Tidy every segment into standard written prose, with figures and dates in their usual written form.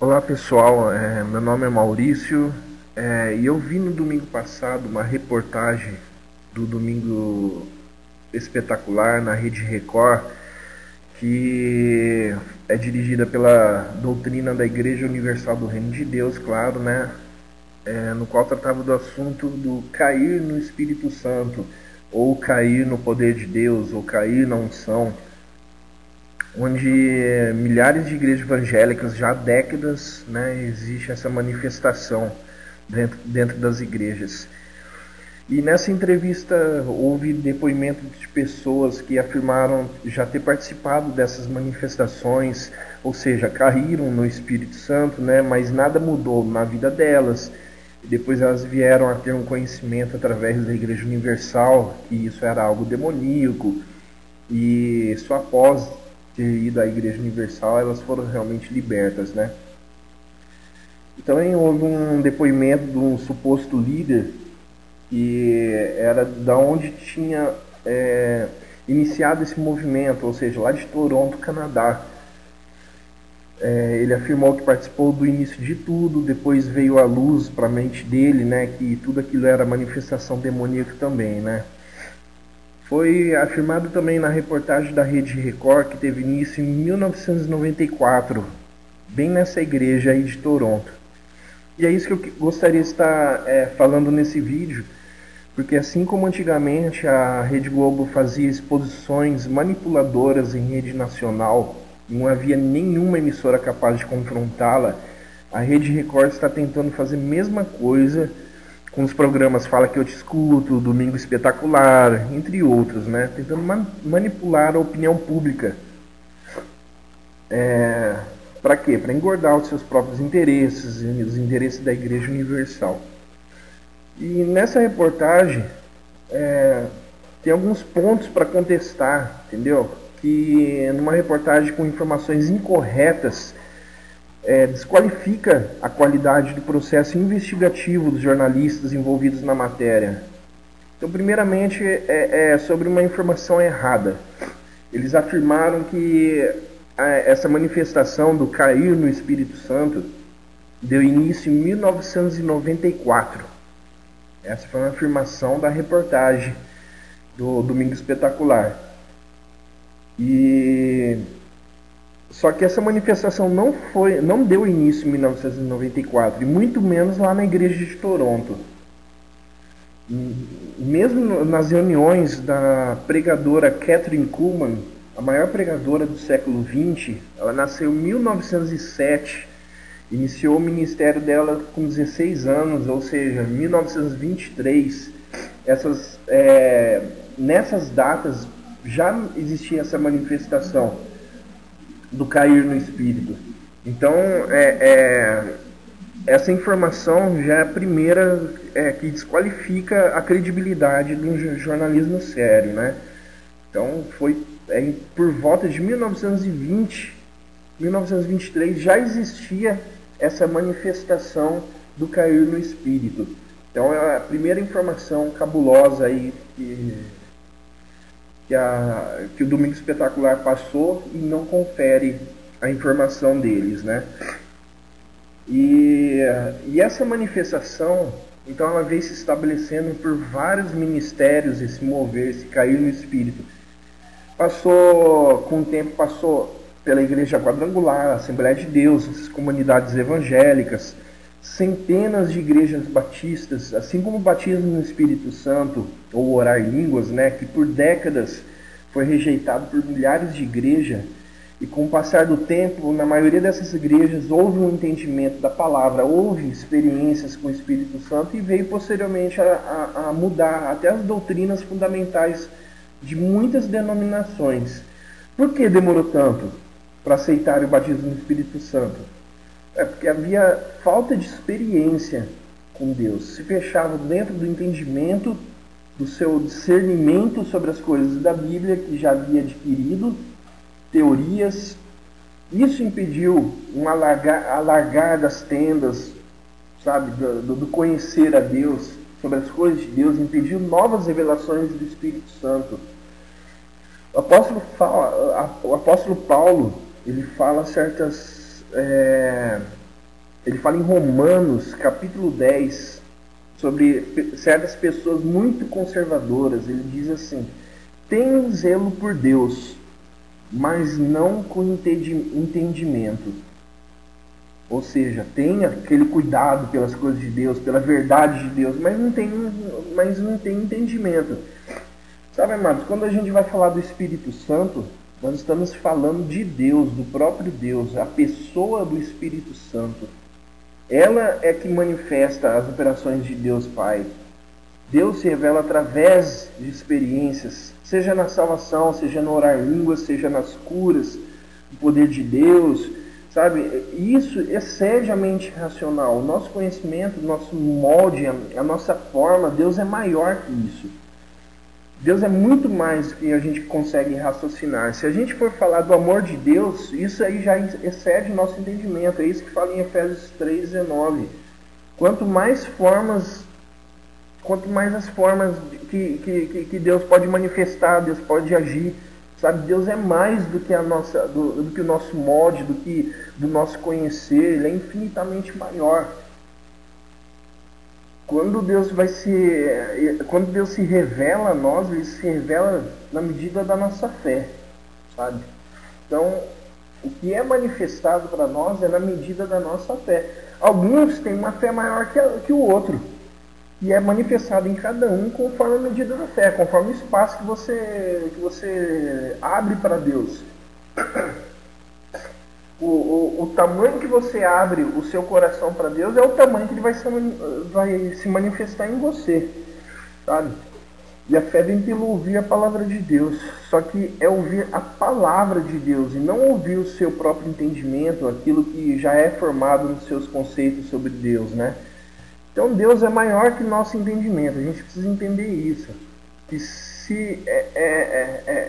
Olá pessoal, meu nome é Maurício e eu vi no domingo passado uma reportagem do Domingo Espetacular na Rede Record, que é dirigida pela doutrina da Igreja Universal do Reino de Deus, claro, né? No qual tratava do assunto do cair no Espírito Santo, ou cair no poder de Deus, ou cair na unção, onde milhares de igrejas evangélicas já há décadas, né, existe essa manifestação dentro das igrejas. E nessa entrevista houve depoimento de pessoas que afirmaram já ter participado dessas manifestações, ou seja, caíram no Espírito Santo, né, mas nada mudou na vida delas. E depois elas vieram a ter um conhecimento através da Igreja Universal que isso era algo demoníaco, e só após ter ido à Igreja Universal elas foram realmente libertas, né? E também houve um depoimento de um suposto líder que era da onde tinha iniciado esse movimento, ou seja, lá de Toronto, Canadá. Ele afirmou que participou do início de tudo, depois veio à luz para a mente dele, né, que tudo aquilo era manifestação demoníaca também, né? Foi afirmado também na reportagem da Rede Record que teve início em 1994, bem nessa igreja aí de Toronto. E é isso que eu gostaria de estar falando nesse vídeo, porque assim como antigamente a Rede Globo fazia exposições manipuladoras em rede nacional, não havia nenhuma emissora capaz de confrontá-la, a Rede Record está tentando fazer a mesma coisa com os programas Fala Que Eu Te Escuto, Domingo Espetacular, entre outros, né? Tentando manipular a opinião pública. Para quê? Para engordar os seus próprios interesses e os interesses da Igreja Universal. E nessa reportagem tem alguns pontos para contestar, entendeu? Que numa reportagem com informações incorretas desqualifica a qualidade do processo investigativo dos jornalistas envolvidos na matéria. Então, primeiramente, é sobre uma informação errada. Eles afirmaram que essa manifestação do cair no Espírito Santo deu início em 1994. Essa foi uma afirmação da reportagem do Domingo Espetacular. Só que essa manifestação não deu início em 1994, e muito menos lá na igreja de Toronto. Mesmo nas reuniões da pregadora Kathryn Kuhlman, a maior pregadora do século XX, ela nasceu em 1907, iniciou o ministério dela com 16 anos, ou seja, 1923. Nessas datas já existia essa manifestação do cair no espírito. Então, essa informação já é a primeira que desqualifica a credibilidade de um jornalismo sério, né? Então, foi por volta de 1920, 1923, já existia essa manifestação do cair no espírito. Então, é a primeira informação cabulosa aí que o Domingo Espetacular passou e não confere a informação deles, né? E essa manifestação, então, ela veio se estabelecendo por vários ministérios, esse mover, esse cair no espírito. Com o tempo, passou pela Igreja Quadrangular, Assembleia de Deus, as comunidades evangélicas, centenas de igrejas batistas, assim como o batismo no Espírito Santo, ou orar em línguas, né, que por décadas foi rejeitado por milhares de igrejas, e com o passar do tempo, na maioria dessas igrejas, houve um entendimento da palavra, houve experiências com o Espírito Santo, e veio posteriormente a mudar até as doutrinas fundamentais de muitas denominações. Por que demorou tanto para aceitar o batismo no Espírito Santo? Porque havia falta de experiência com Deus. Se fechavam dentro do entendimento, do seu discernimento sobre as coisas da Bíblia, que já havia adquirido, teorias. Isso impediu um alargar das tendas, sabe, do conhecer a Deus, sobre as coisas de Deus, impediu novas revelações do Espírito Santo. O apóstolo Paulo, ele fala certas Ele fala em Romanos, capítulo 10, sobre certas pessoas muito conservadoras. Ele diz assim: tenham zelo por Deus, mas não com entendimento. Ou seja, tenha aquele cuidado pelas coisas de Deus, pela verdade de Deus, mas não tem entendimento. Sabe, amados, quando a gente vai falar do Espírito Santo, nós estamos falando de Deus, do próprio Deus, a pessoa do Espírito Santo. Ela é que manifesta as operações de Deus Pai. Deus se revela através de experiências, seja na salvação, seja no orar línguas, seja nas curas, o poder de Deus, sabe? Isso excede a mente racional. O nosso conhecimento, o nosso molde, a nossa forma, Deus é maior que isso. Deus é muito mais do que a gente consegue raciocinar. Se a gente for falar do amor de Deus, isso aí já excede o nosso entendimento. É isso que fala em Efésios 3:19. Quanto mais as formas que Deus pode manifestar, Deus pode agir, sabe? Deus é mais do que do que o nosso molde, do nosso conhecer. Ele é infinitamente maior. Quando Deus se revela a nós, Ele se revela na medida da nossa fé, sabe? Então, o que é manifestado para nós é na medida da nossa fé. Alguns têm uma fé maior que o outro, e é manifestado em cada um conforme a medida da fé, conforme o espaço que você abre para Deus. O tamanho que você abre o seu coração para Deus é o tamanho que Ele vai se manifestar em você, sabe? E a fé vem pelo ouvir a palavra de Deus. Só que é ouvir a palavra de Deus e não ouvir o seu próprio entendimento, aquilo que já é formado nos seus conceitos sobre Deus, né? Então Deus é maior que o nosso entendimento. A gente precisa entender isso. Que se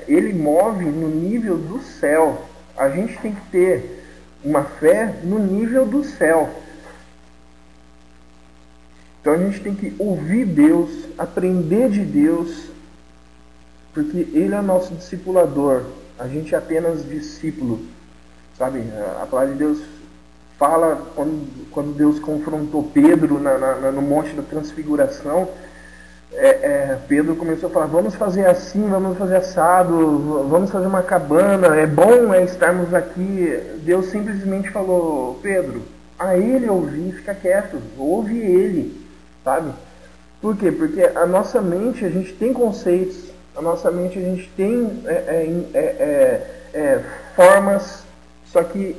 Ele move no nível do céu, a gente tem que ter uma fé no nível do céu. Então a gente tem que ouvir Deus, aprender de Deus, porque Ele é o nosso discipulador. A gente é apenas discípulo, sabe? A palavra de Deus fala quando Deus confrontou Pedro no Monte da Transfiguração. Pedro começou a falar: vamos fazer assim, vamos fazer assado, vamos fazer uma cabana, é bom estarmos aqui. Deus simplesmente falou: Pedro, a ele ouvir, fica quieto, ouve ele, sabe? Por quê? Porque a nossa mente, a gente tem conceitos, a nossa mente, a gente tem formas, só que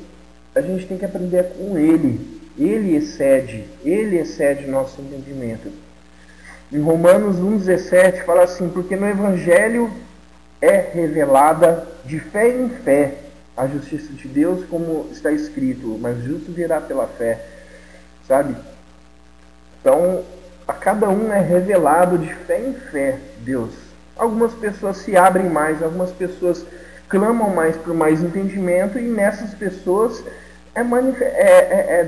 a gente tem que aprender com ele. Ele excede nosso entendimento. Em Romanos 1,17 fala assim: porque no Evangelho é revelada de fé em fé a justiça de Deus, como está escrito, mas o justo virá pela fé, sabe? Então, a cada um é revelado de fé em fé Deus. Algumas pessoas se abrem mais, algumas pessoas clamam mais por mais entendimento, e nessas pessoas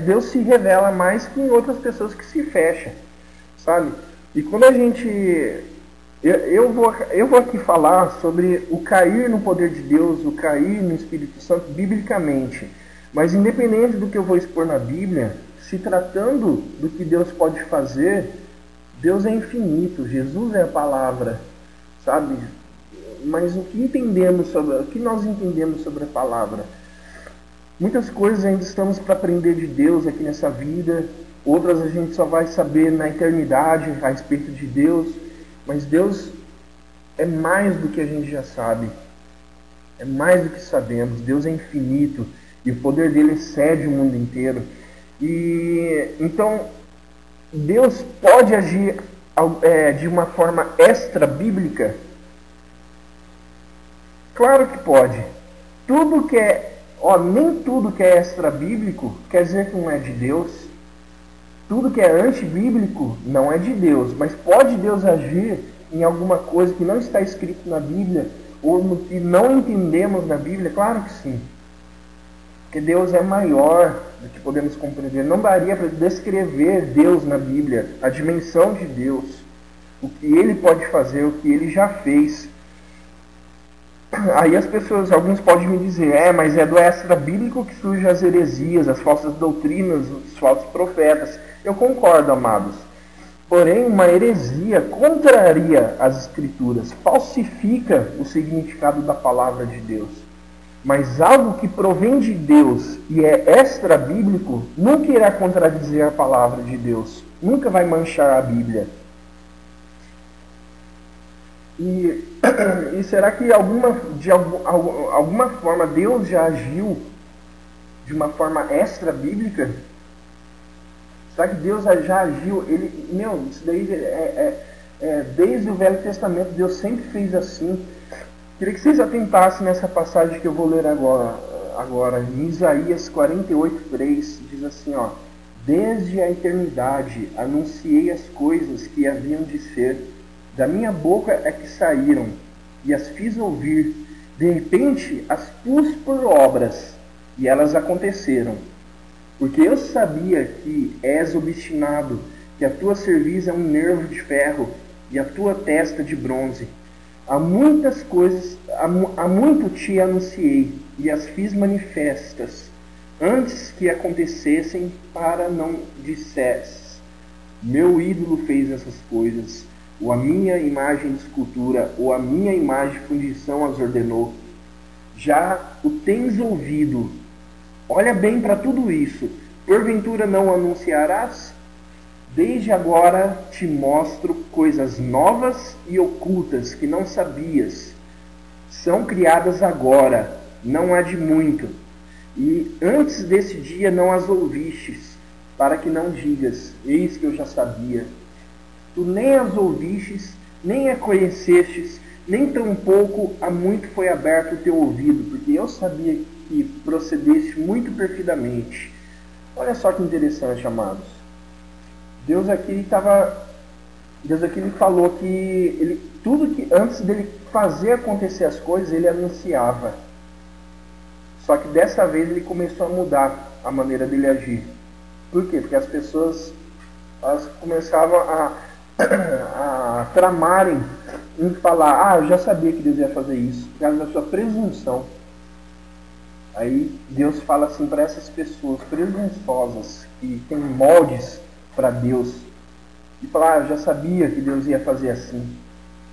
Deus se revela mais que em outras pessoas que se fecham, sabe? E quando a gente... Eu vou aqui falar sobre o cair no poder de Deus, o cair no Espírito Santo, biblicamente. Mas independente do que eu vou expor na Bíblia, se tratando do que Deus pode fazer, Deus é infinito, Jesus é a palavra, sabe? Mas o que nós entendemos sobre a palavra? Muitas coisas ainda estamos para aprender de Deus aqui nessa vida. Outras a gente só vai saber na eternidade a respeito de Deus. Mas Deus é mais do que a gente já sabe. É mais do que sabemos. Deus é infinito. E o poder dele excede o mundo inteiro. E então, Deus pode agir de uma forma extra-bíblica? Claro que pode. Nem tudo que é extra-bíblico quer dizer que não é de Deus. Tudo que é antibíblico não é de Deus, mas pode Deus agir em alguma coisa que não está escrito na Bíblia, ou no que não entendemos na Bíblia? Claro que sim. Porque Deus é maior do que podemos compreender. Não daria para descrever Deus na Bíblia, a dimensão de Deus, o que Ele pode fazer, o que Ele já fez. Aí as pessoas, alguns podem me dizer, mas é do extra-bíblico que surgem as heresias, as falsas doutrinas, os falsos profetas. Eu concordo, amados. Porém, uma heresia contraria as Escrituras, falsifica o significado da palavra de Deus. Mas algo que provém de Deus e é extra-bíblico nunca irá contradizer a palavra de Deus. Nunca vai manchar a Bíblia. E será que de alguma forma Deus já agiu de uma forma extra-bíblica? Será que Deus já agiu? Isso daí desde o Velho Testamento Deus sempre fez assim. Queria que vocês atentassem nessa passagem que eu vou ler agora em Isaías 48:3, diz assim, desde a eternidade anunciei as coisas que haviam de ser, da minha boca é que saíram, e as fiz ouvir, de repente as pus por obras, e elas aconteceram. Porque eu sabia que és obstinado, que a tua cerviz é um nervo de ferro, e a tua testa de bronze. Há muitas coisas, há muito te anunciei, e as fiz manifestas, antes que acontecessem, para não dissesses. Meu ídolo fez essas coisas, ou a minha imagem de escultura, ou a minha imagem de fundição as ordenou. Já o tens ouvido. Olha bem para tudo isso. Porventura não anunciarás? Desde agora te mostro coisas novas e ocultas que não sabias. São criadas agora, não há de muito. E antes desse dia não as ouvistes, para que não digas, eis que eu já sabia. Tu nem as ouvistes, nem a conhecestes, nem tampouco há muito foi aberto o teu ouvido, porque eu sabia que procedeste muito perfidamente. Olha só que interessante, amados. Deus aqui ele falou que tudo que antes dele fazer acontecer as coisas, ele anunciava. Só que dessa vez ele começou a mudar a maneira dele agir. Por quê? Porque as pessoas elas começavam a tramarem em falar, eu já sabia que Deus ia fazer isso, por causa da sua presunção. Aí Deus fala assim para essas pessoas presunçosas, que têm moldes para Deus, e fala, eu já sabia que Deus ia fazer assim.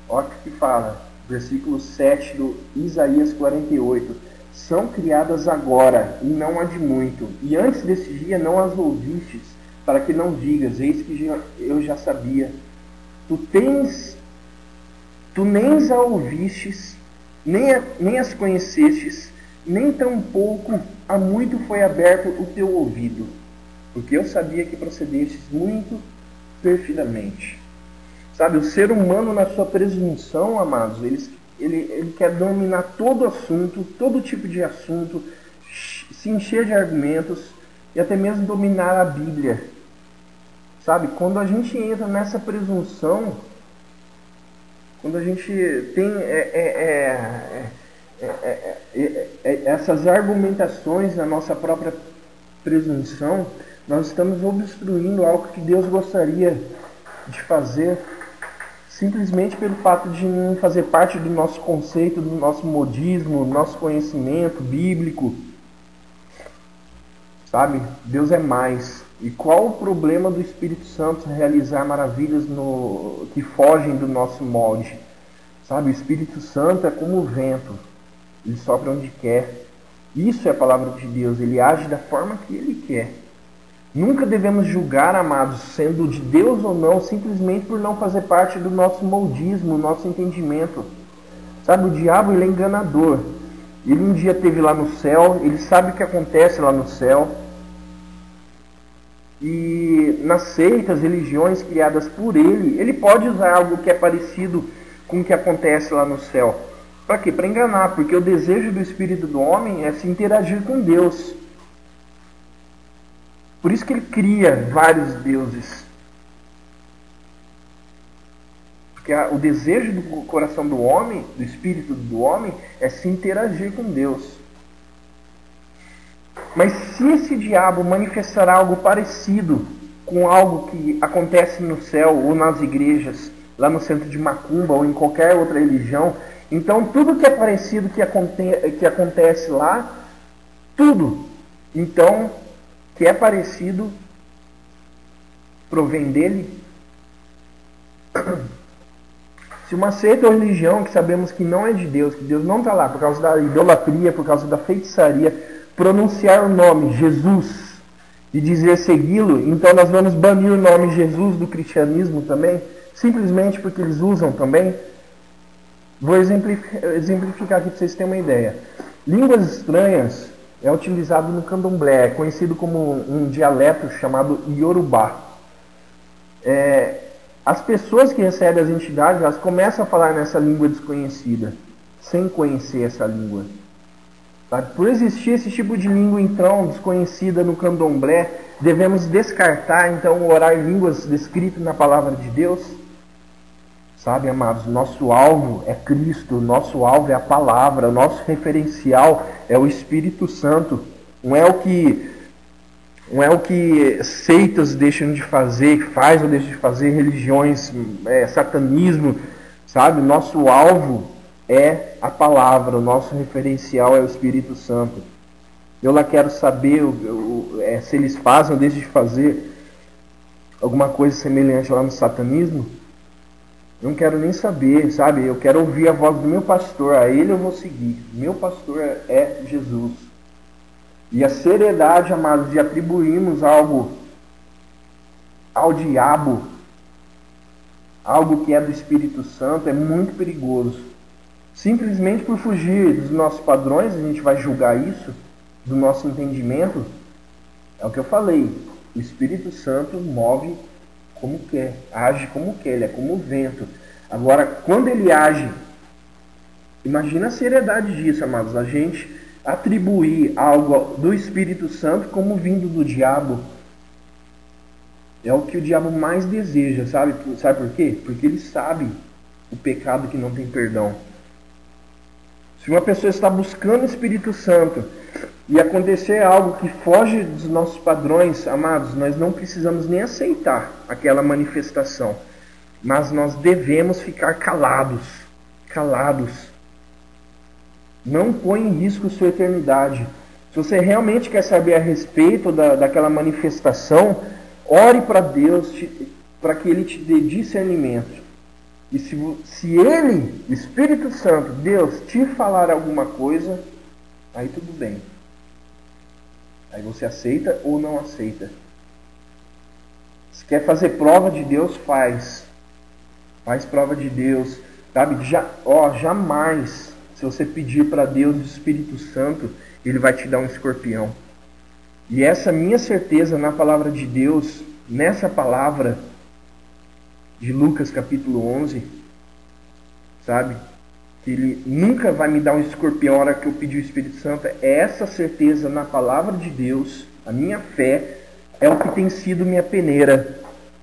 Olha o que fala, versículo 7 do Isaías 48. São criadas agora, e não há de muito, e antes desse dia não as ouvistes, para que não digas, eis que eu já sabia. Tu nem as ouvistes, nem as conhecestes, nem tampouco há muito foi aberto o teu ouvido, porque eu sabia que procedestes muito perfidamente. Sabe, o ser humano na sua presunção, amados, ele quer dominar todo assunto, todo tipo de assunto, se encher de argumentos e até mesmo dominar a Bíblia. Sabe, quando a gente entra nessa presunção, quando a gente tem essas argumentações na nossa própria presunção, nós estamos obstruindo algo que Deus gostaria de fazer, simplesmente pelo fato de não fazer parte do nosso conceito, do nosso modismo, do nosso conhecimento bíblico. Sabe, Deus é mais. E qual o problema do Espírito Santo realizar maravilhas que fogem do nosso molde? Sabe, o Espírito Santo é como o vento. Ele sopra onde quer. Isso é a palavra de Deus. Ele age da forma que Ele quer. Nunca devemos julgar, amados, sendo de Deus ou não, simplesmente por não fazer parte do nosso moldismo, nosso entendimento. Sabe, o diabo ele é enganador. Ele um dia esteve lá no céu, ele sabe o que acontece lá no céu. E nas seitas, religiões criadas por ele pode usar algo que é parecido com o que acontece lá no céu. Para quê? Para enganar, porque o desejo do espírito do homem é se interagir com Deus. Por isso que ele cria vários deuses. Porque o desejo do coração do homem, do espírito do homem, é se interagir com Deus. Mas se esse diabo manifestar algo parecido com algo que acontece no céu ou nas igrejas, lá no centro de Macumba ou em qualquer outra religião, Então tudo que é parecido que acontece lá, tudo, então, que é parecido, provém dele. Se uma seita ou religião que sabemos que não é de Deus, que Deus não está lá, por causa da idolatria, por causa da feitiçaria, pronunciar o nome Jesus e dizer segui-lo, então nós vamos banir o nome Jesus do cristianismo também, simplesmente porque eles usam também. Vou exemplificar aqui para vocês terem uma ideia. Línguas estranhas é utilizado no candomblé, é conhecido como um dialeto chamado Yorubá. As pessoas que recebem as entidades, elas começam a falar nessa língua desconhecida, sem conhecer essa língua. Sabe? Por existir esse tipo de língua, então, desconhecida no candomblé, devemos descartar, então, orar em línguas descritas na palavra de Deus. Sabe, amados, nosso alvo é Cristo, nosso alvo é a palavra, nosso referencial é o Espírito Santo. Não é o que seitas deixam de fazer, faz ou deixam de fazer, religiões, satanismo, sabe? Nosso alvo é a palavra, o nosso referencial é o Espírito Santo. Eu lá quero saber se eles fazem ou deixam de fazer alguma coisa semelhante lá no satanismo. Eu não quero nem saber, sabe? Eu quero ouvir a voz do meu pastor, a ele eu vou seguir. Meu pastor é Jesus. E a seriedade, amados, de atribuirmos algo ao diabo, algo que é do Espírito Santo, é muito perigoso. Simplesmente por fugir dos nossos padrões, a gente vai julgar isso, do nosso entendimento. É o que eu falei. O Espírito Santo move como quer, age como quer, ele é como o vento. Agora, quando ele age, imagina a seriedade disso, amados, a gente atribuir algo do Espírito Santo como vindo do diabo. É o que o diabo mais deseja, sabe? Sabe por quê? Porque ele sabe o pecado que não tem perdão. Se uma pessoa está buscando o Espírito Santo e acontecer algo que foge dos nossos padrões, amados, nós não precisamos nem aceitar aquela manifestação. Mas nós devemos ficar calados. Calados. Não põe em risco sua eternidade. Se você realmente quer saber a respeito daquela manifestação, ore para Deus para que Ele te dê discernimento. E se Ele, o Espírito Santo, Deus, te falar alguma coisa, aí tudo bem. Aí você aceita ou não aceita. Se quer fazer prova de Deus, faz. Faz prova de Deus. Sabe? Jamais, se você pedir para Deus o Espírito Santo, Ele vai te dar um escorpião. E essa minha certeza na palavra de Deus, nessa palavra de Lucas capítulo 11, sabe? Que Ele nunca vai me dar um escorpião na hora que eu pedir o Espírito Santo. É essa certeza na palavra de Deus, a minha fé, é o que tem sido minha peneira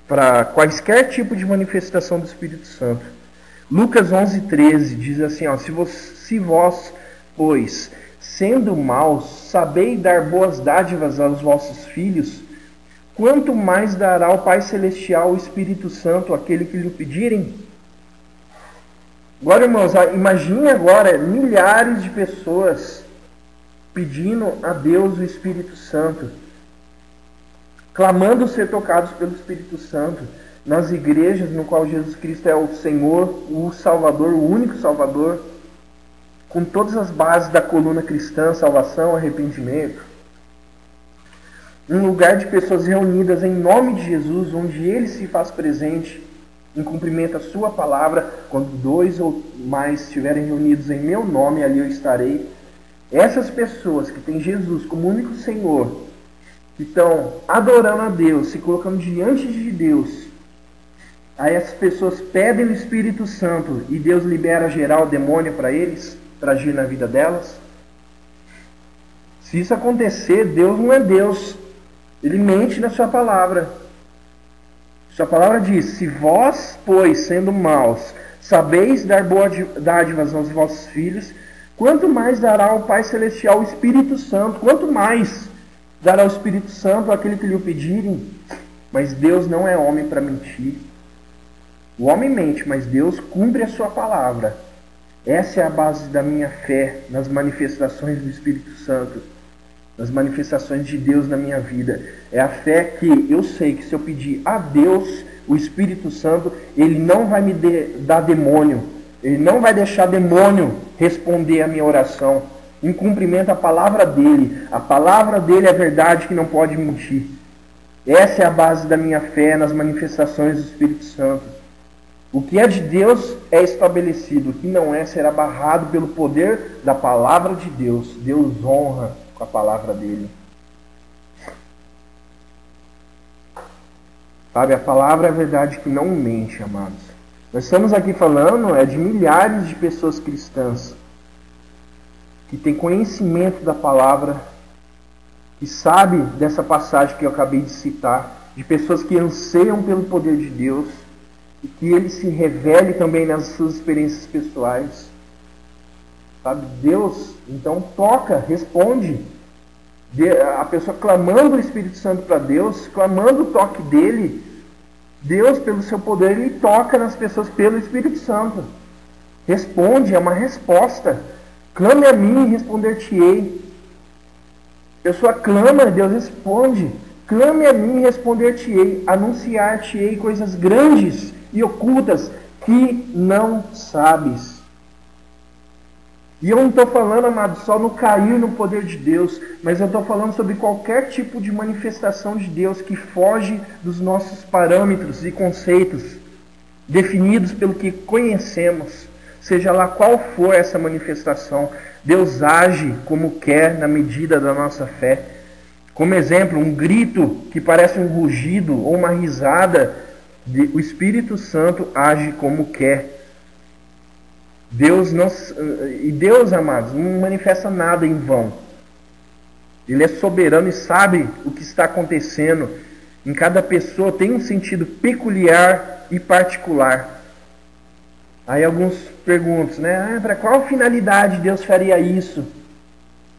para quaisquer tipo de manifestação do Espírito Santo. Lucas 11:13 diz assim, ó, se vós, pois, sendo maus, sabeis dar boas dádivas aos vossos filhos, quanto mais dará o Pai Celestial o Espírito Santo àquele que lhe pedirem? Agora, irmãos, imagine agora milhares de pessoas pedindo a Deus o Espírito Santo, clamando ser tocados pelo Espírito Santo, nas igrejas no qual Jesus Cristo é o Senhor, o Salvador, o único Salvador, com todas as bases da coluna cristã, salvação, arrependimento. Um lugar de pessoas reunidas em nome de Jesus, onde Ele se faz presente, em cumprimento à sua palavra, quando 2 ou mais estiverem reunidos em meu nome, ali eu estarei. Essas pessoas que têm Jesus como único Senhor, que estão adorando a Deus, se colocando diante de Deus, aí essas pessoas pedem o Espírito Santo e Deus libera geral demônio para eles, para agir na vida delas. Se isso acontecer, Deus não é Deus. Ele mente na sua palavra. Sua palavra diz, se vós, pois, sendo maus, sabeis dar boas dádivas aos vossos filhos, quanto mais dará o Pai Celestial o Espírito Santo? Quanto mais dará o Espírito Santo àquele que lhe o pedirem? Mas Deus não é homem para mentir. O homem mente, mas Deus cumpre a sua palavra. Essa é a base da minha fé nas manifestações do Espírito Santo, nas manifestações de Deus na minha vida. É a fé que eu sei que se eu pedir a Deus, o Espírito Santo, Ele não vai me dar demônio. Ele não vai deixar demônio responder a minha oração. Em cumprimento à palavra dele. A palavra dele é verdade que não pode mentir. Essa é a base da minha fé nas manifestações do Espírito Santo. O que é de Deus é estabelecido. O que não é será barrado pelo poder da palavra de Deus. Deus honra com a palavra dele. Sabe, a palavra é a verdade que não mente, amados. Nós estamos aqui falando de milhares de pessoas cristãs que têm conhecimento da palavra, que sabe dessa passagem que eu acabei de citar, de pessoas que anseiam pelo poder de Deus e que Ele se revele também nas suas experiências pessoais. Sabe, Deus, então, toca, responde. A pessoa clamando o Espírito Santo para Deus, clamando o toque dele, Deus, pelo seu poder, Ele toca nas pessoas pelo Espírito Santo. Responde, é uma resposta. Clame a mim e responder-te-ei. A pessoa clama, Deus responde. Clame a mim e responder-te-ei. Anunciar-te-ei coisas grandes e ocultas que não sabes. E eu não estou falando, amado, só no cair no poder de Deus, mas eu estou falando sobre qualquer tipo de manifestação de Deus que foge dos nossos parâmetros e conceitos definidos pelo que conhecemos. Seja lá qual for essa manifestação, Deus age como quer na medida da nossa fé. Como exemplo, um grito que parece um rugido ou uma risada, o Espírito Santo age como quer. Deus, amados, não manifesta nada em vão. Ele é soberano e sabe o que está acontecendo. Em cada pessoa tem um sentido peculiar e particular. Aí alguns perguntam, né? Para qual finalidade Deus faria isso?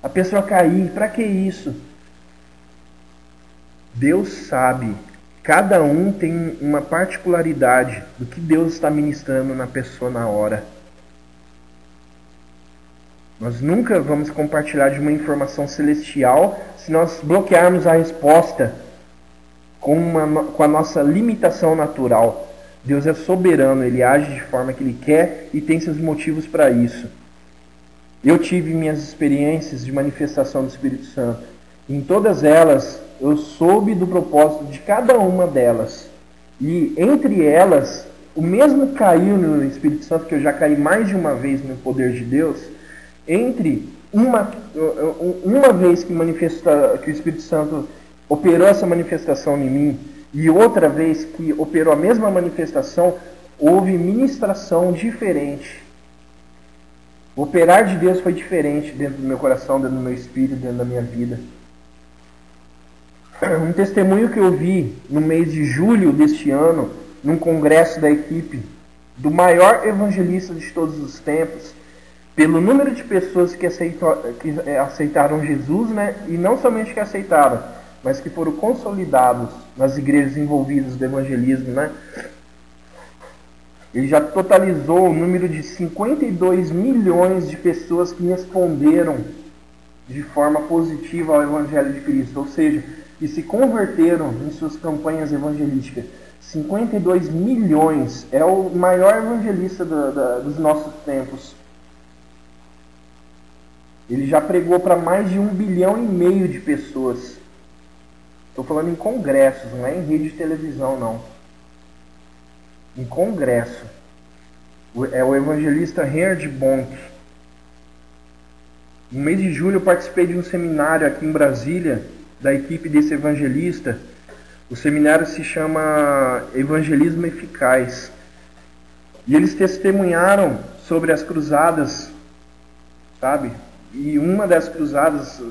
A pessoa cair, para que isso? Deus sabe. Cada um tem uma particularidade do que Deus está ministrando na pessoa na hora. Nós nunca vamos compartilhar de uma informação celestial se nós bloquearmos a resposta com a nossa limitação natural. Deus é soberano, Ele age de forma que Ele quer e tem seus motivos para isso. Eu tive minhas experiências de manifestação do Espírito Santo. Em todas elas, eu soube do propósito de cada uma delas. E entre elas, o mesmo cair no Espírito Santo, que eu já caí mais de uma vez no poder de Deus, entre uma vez que o Espírito Santo operou essa manifestação em mim e outra vez que operou a mesma manifestação, houve ministração diferente. O operar de Deus foi diferente dentro do meu coração, dentro do meu espírito, dentro da minha vida. Um testemunho que eu vi no mês de julho deste ano, num congresso da equipe do maior evangelista de todos os tempos, pelo número de pessoas que aceitaram Jesus, né? E não somente que aceitaram, mas que foram consolidados nas igrejas envolvidas do evangelismo, né? Ele já totalizou o número de 52 milhões de pessoas que responderam de forma positiva ao Evangelho de Cristo, ou seja, que se converteram em suas campanhas evangelísticas. 52 milhões, é o maior evangelista dos nossos tempos. Ele já pregou para mais de 1,5 bilhão de pessoas. Estou falando em congressos, não é em rede de televisão, não. Em congresso. É o evangelista Reinhard Bonk. No mês de julho eu participei de um seminário aqui em Brasília, da equipe desse evangelista. O seminário se chama Evangelismo Eficaz. E eles testemunharam sobre as cruzadas, sabe? E uma das cruzadas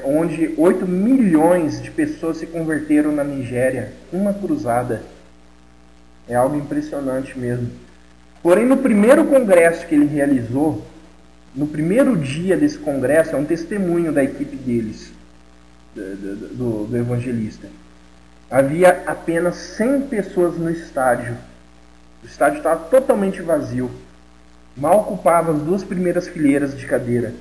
onde 8 milhões de pessoas se converteram na Nigéria. Uma cruzada. É algo impressionante mesmo. Porém, no primeiro congresso que ele realizou, no primeiro dia desse congresso, é um testemunho da equipe deles, do evangelista. Havia apenas 100 pessoas no estádio. O estádio estava totalmente vazio. Mal ocupava as 2 primeiras fileiras de cadeira.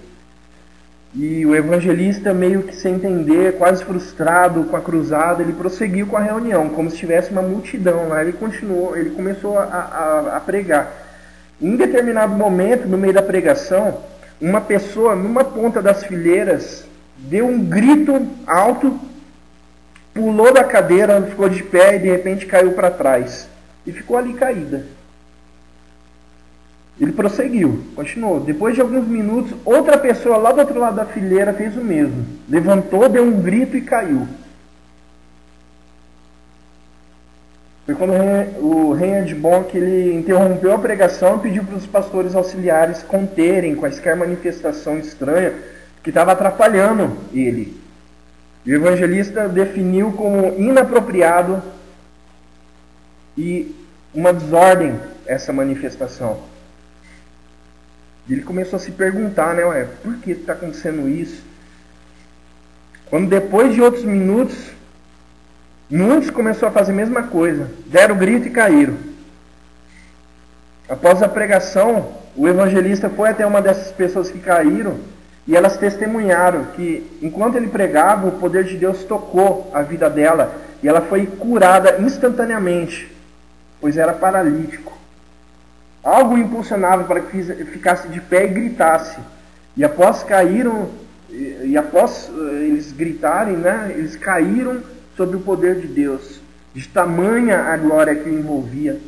E o evangelista, meio que sem entender, quase frustrado com a cruzada, ele prosseguiu com a reunião, como se tivesse uma multidão lá. Ele começou a pregar. Em determinado momento, no meio da pregação, uma pessoa, numa ponta das fileiras, deu um grito alto, pulou da cadeira, ficou de pé e de repente caiu para trás. E ficou ali caída. Ele prosseguiu, continuou. Depois de alguns minutos, outra pessoa lá do outro lado da fileira fez o mesmo. Levantou, deu um grito e caiu. Foi quando o Reinhard Bonk ele interrompeu a pregação e pediu para os pastores auxiliares conterem quaisquer manifestação estranha que estava atrapalhando ele. E o evangelista definiu como inapropriado e uma desordem essa manifestação. Ele começou a se perguntar, né, por que está acontecendo isso? Quando depois de outros minutos, muitos começaram a fazer a mesma coisa. Deram o grito e caíram. Após a pregação, o evangelista foi até uma dessas pessoas que caíram e elas testemunharam que, enquanto ele pregava, o poder de Deus tocou a vida dela e ela foi curada instantaneamente, pois era paralítico. Algo impulsionava para que ficasse de pé e gritasse. E após eles gritarem, né, eles caíram sob o poder de Deus. De tamanha a glória que o envolvia.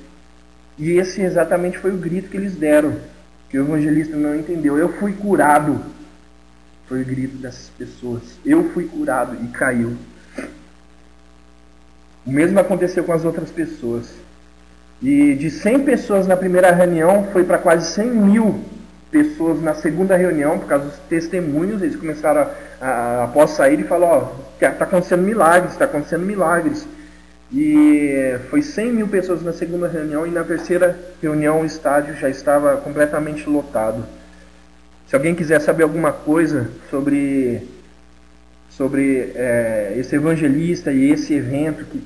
E esse exatamente foi o grito que eles deram, que o evangelista não entendeu. Eu fui curado. Foi o grito dessas pessoas. Eu fui curado e caiu. O mesmo aconteceu com as outras pessoas. E de 100 pessoas na primeira reunião, foi para quase 100.000 pessoas na segunda reunião, por causa dos testemunhos. Eles começaram, após sair, e falaram, está acontecendo milagres, está acontecendo milagres. E foi 100.000 pessoas na segunda reunião, e na terceira reunião o estádio já estava completamente lotado. Se alguém quiser saber alguma coisa sobre esse evangelista e esse evento, que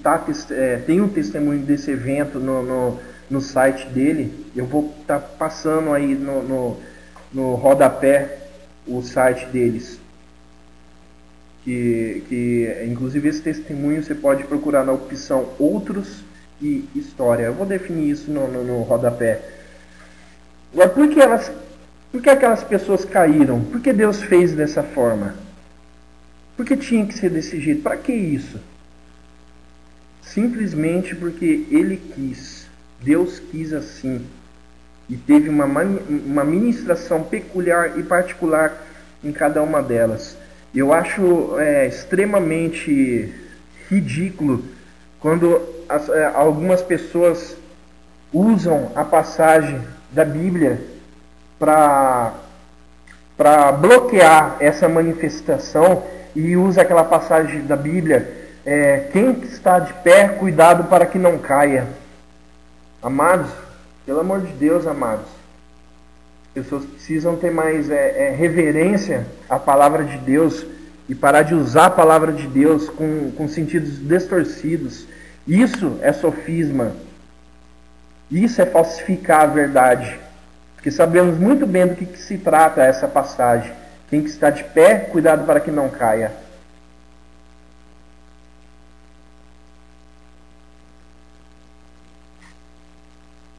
tem um testemunho desse evento no site dele, eu vou estar passando aí no rodapé o site deles. Que inclusive esse testemunho você pode procurar na opção Outros e História. Eu vou definir isso no rodapé. Agora, por que aquelas pessoas caíram? Por que Deus fez dessa forma? Por que tinha que ser desse jeito? Para que isso? Simplesmente porque Ele quis. Deus quis assim. E teve uma ministração peculiar e particular em cada uma delas. Eu acho extremamente ridículo quando algumas pessoas usam a passagem da Bíblia para bloquear essa manifestação. E usa aquela passagem da Bíblia, quem está de pé, cuidado para que não caia. Amados, pelo amor de Deus, amados, pessoas precisam ter mais reverência à palavra de Deus e parar de usar a palavra de Deus com sentidos distorcidos. Isso é sofisma. Isso é falsificar a verdade. Porque sabemos muito bem do que se trata essa passagem. Quem que está de pé, cuidado para que não caia.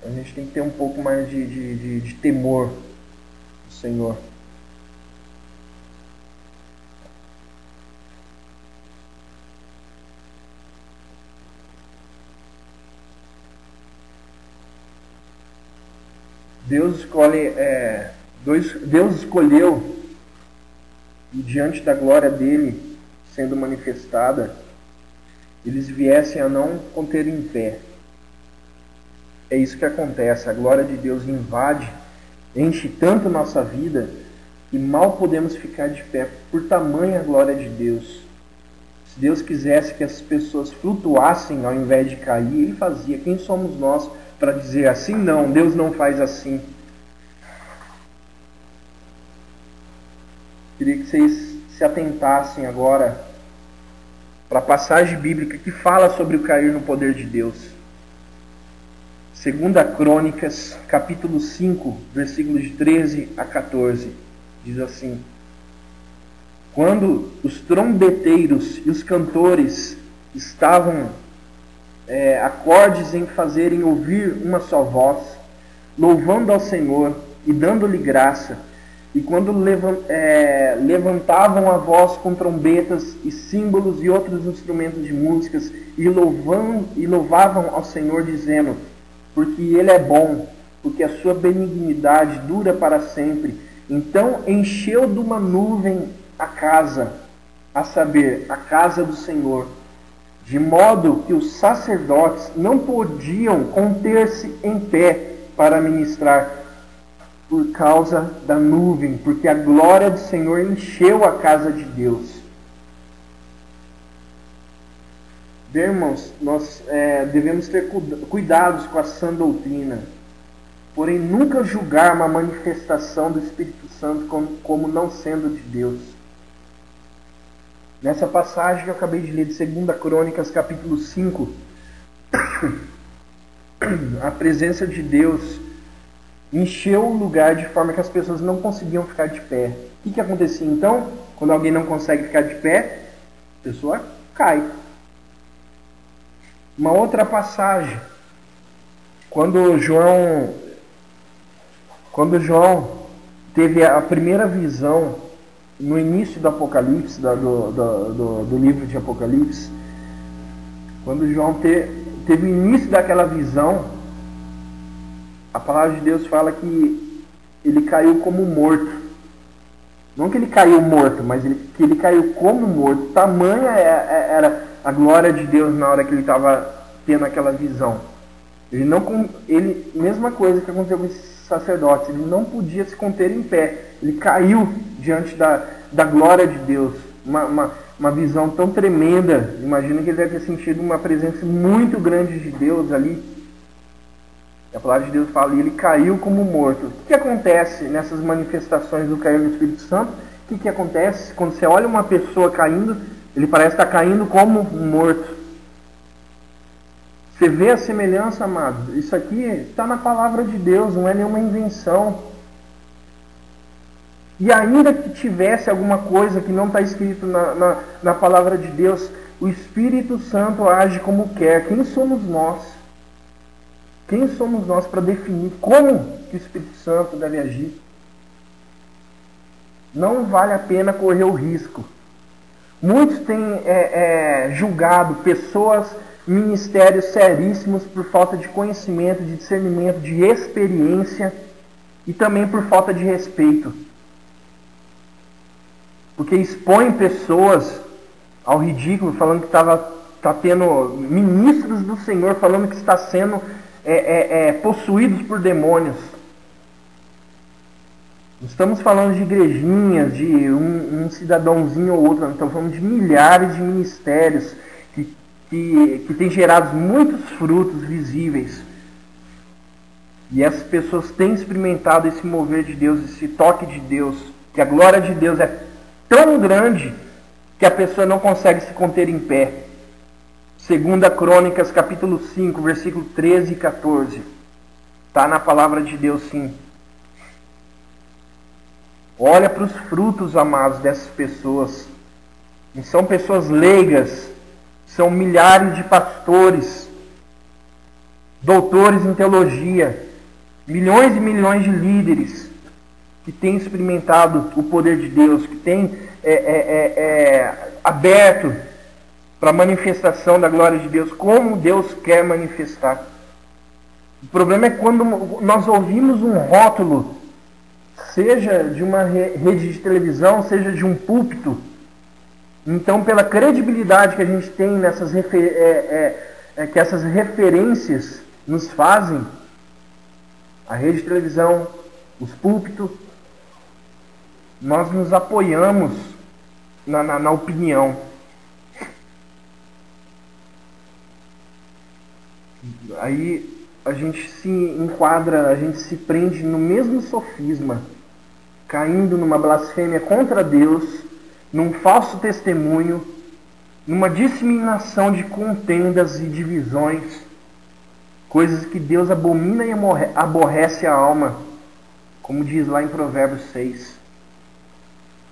A gente tem que ter um pouco mais de temor do Senhor. Deus escolheu, e diante da glória dele sendo manifestada, eles viessem a não conter em pé. É isso que acontece. A glória de Deus invade, enche tanto nossa vida, que mal podemos ficar de pé por tamanha glória de Deus. Se Deus quisesse que as pessoas flutuassem ao invés de cair, Ele fazia. Quem somos nós para dizer assim? Não, Deus não faz assim. Queria que vocês se atentassem agora para a passagem bíblica que fala sobre o cair no poder de Deus. Segunda Crônicas, capítulo 5, versículos de 13 a 14. Diz assim: quando os trombeteiros e os cantores estavam acordes em fazerem ouvir uma só voz, louvando ao Senhor e dando-lhe graça, e quando levantavam a voz com trombetas e símbolos e outros instrumentos de músicas, e louvavam ao Senhor, dizendo: porque Ele é bom, porque a sua benignidade dura para sempre. Então encheu de uma nuvem a casa, a saber, a casa do Senhor, de modo que os sacerdotes não podiam conter-se em pé para ministrar, por causa da nuvem, porque a glória do Senhor encheu a casa de Deus. Bem, irmãos, nós devemos ter cuidados com a sã doutrina, porém nunca julgar uma manifestação do Espírito Santo como não sendo de Deus. Nessa passagem que eu acabei de ler de 2 Crônicas, capítulo 5, a presença de Deus encheu o lugar de forma que as pessoas não conseguiam ficar de pé. O que acontecia então? Quando alguém não consegue ficar de pé, a pessoa cai. Uma outra passagem, quando João teve a primeira visão no início do Apocalipse, do livro de Apocalipse, quando João teve o início daquela visão, a palavra de Deus fala que ele caiu como morto. Não que ele caiu morto, mas que ele caiu como morto. Tamanha era a glória de Deus na hora que ele estava tendo aquela visão. Mesma coisa que aconteceu com esses sacerdotes, ele não podia se conter em pé. Ele caiu diante da glória de Deus. Uma visão tão tremenda. Imagina que ele deve ter sentido uma presença muito grande de Deus ali. A palavra de Deus fala, e ele caiu como morto. O que acontece nessas manifestações do cair do Espírito Santo? O que acontece quando você olha uma pessoa caindo? Ele parece estar caindo como um morto. Você vê a semelhança, amado? Isso aqui está na palavra de Deus, não é nenhuma invenção. E ainda que tivesse alguma coisa que não está escrito na palavra de Deus, o Espírito Santo age como quer. Quem somos nós? Quem somos nós para definir como que o Espírito Santo deve agir? Não vale a pena correr o risco. Muitos têm julgado pessoas, ministérios seríssimos por falta de conhecimento, de discernimento, de experiência e também por falta de respeito. Porque expõem pessoas ao ridículo, falando que está tendo ministros do Senhor falando que está sendo possuídos por demônios. Não estamos falando de igrejinhas, de um cidadãozinho ou outro, não. Estamos falando de milhares de ministérios que têm gerado muitos frutos visíveis. E essas pessoas têm experimentado esse mover de Deus, esse toque de Deus, que a glória de Deus é tão grande que a pessoa não consegue se conter em pé. 2 Crônicas, capítulo 5, versículo 13 e 14. Está na palavra de Deus, sim. Olha para os frutos, amados, dessas pessoas. Não são pessoas leigas. São milhares de pastores, doutores em teologia, milhões e milhões de líderes que têm experimentado o poder de Deus, que têm aberto para a manifestação da glória de Deus, como Deus quer manifestar. O problema é quando nós ouvimos um rótulo, seja de uma rede de televisão, seja de um púlpito. Então, pela credibilidade que a gente tem nessas que essas referências nos fazem, a rede de televisão, os púlpitos, nós nos apoiamos na opinião. Aí a gente se enquadra, a gente se prende no mesmo sofisma, caindo numa blasfêmia contra Deus, num falso testemunho, numa disseminação de contendas e divisões. coisas que Deus abomina e aborrece a alma, como diz lá em Provérbios 6.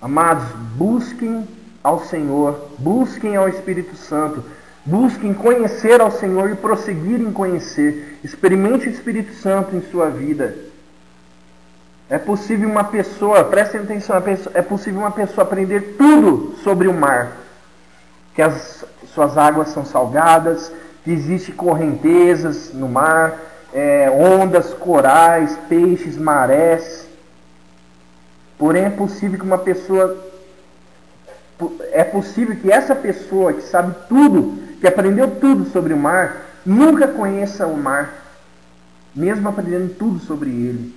Amados, busquem ao Senhor, busquem ao Espírito Santo, busquem conhecer ao Senhor e prosseguir em conhecer. Experimente o Espírito Santo em sua vida. É possível uma pessoa, prestem atenção, é possível uma pessoa aprender tudo sobre o mar. Que as suas águas são salgadas, que existem correntezas no mar, ondas, corais, peixes, marés. Porém é possível que essa pessoa que sabe tudo, que aprendeu tudo sobre o mar, nunca conheça o mar, mesmo aprendendo tudo sobre ele.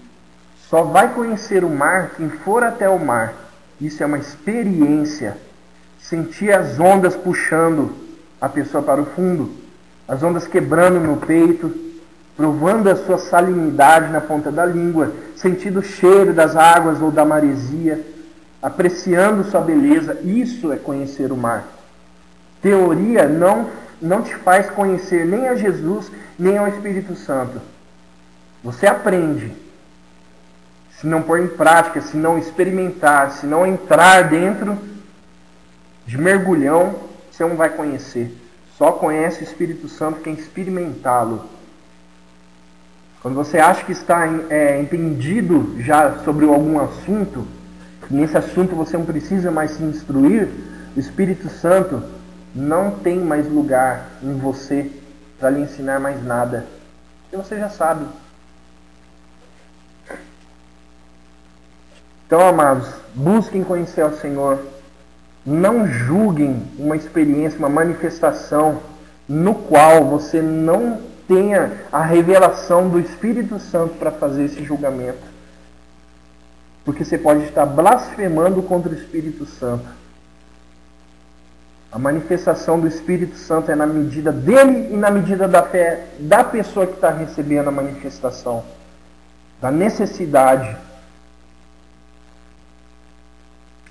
Só vai conhecer o mar quem for até o mar. Isso é uma experiência. Sentir as ondas puxando a pessoa para o fundo, as ondas quebrando no peito, provando a sua salinidade na ponta da língua, sentindo o cheiro das águas ou da maresia, apreciando sua beleza. Isso é conhecer o mar. Teoria não te faz conhecer nem a Jesus, nem ao Espírito Santo. Você aprende. Se não pôr em prática, se não experimentar, se não entrar dentro de mergulhão, você não vai conhecer. Só conhece o Espírito Santo quem experimentá-lo. Quando você acha que está entendido já sobre algum assunto, e nesse assunto você não precisa mais se instruir, o Espírito Santo não tem mais lugar em você para lhe ensinar mais nada. Porque você já sabe. Então, amados, busquem conhecer ao Senhor. Não julguem uma experiência, uma manifestação no qual você não tenha a revelação do Espírito Santo para fazer esse julgamento. Porque você pode estar blasfemando contra o Espírito Santo. A manifestação do Espírito Santo é na medida dele e na medida da fé da pessoa que está recebendo a manifestação. Da necessidade.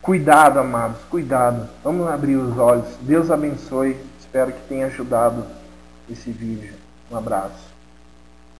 Cuidado, amados, cuidado. Vamos abrir os olhos. Deus abençoe. Espero que tenha ajudado esse vídeo. Um abraço.